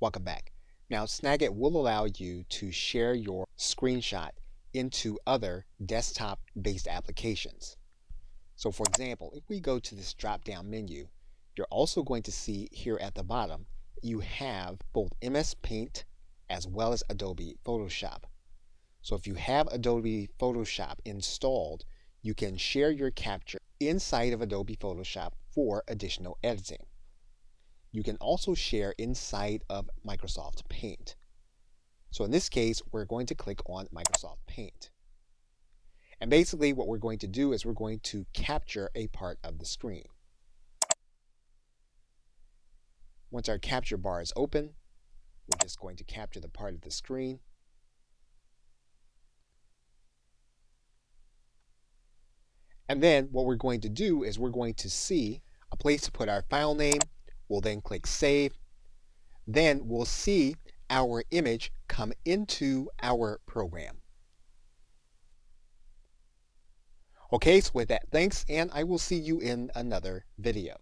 Welcome back. Now, Snagit will allow you to share your screenshot into other desktop-based applications. So for example, if we go to this drop-down menu, you're also going to see here at the bottom, you have both MS Paint as well as Adobe Photoshop. So if you have Adobe Photoshop installed, you can share your capture inside of Adobe Photoshop for additional editing. You can also share inside of Microsoft Paint. So in this case, we're going to click on Microsoft Paint. And basically what we're going to do is we're going to capture a part of the screen. Once our capture bar is open, we're just going to capture the part of the screen. And then what we're going to do is we're going to see a place to put our file name. We'll then click Save. Then we'll see our image come into our program. Okay, so with that, thanks, and I will see you in another video.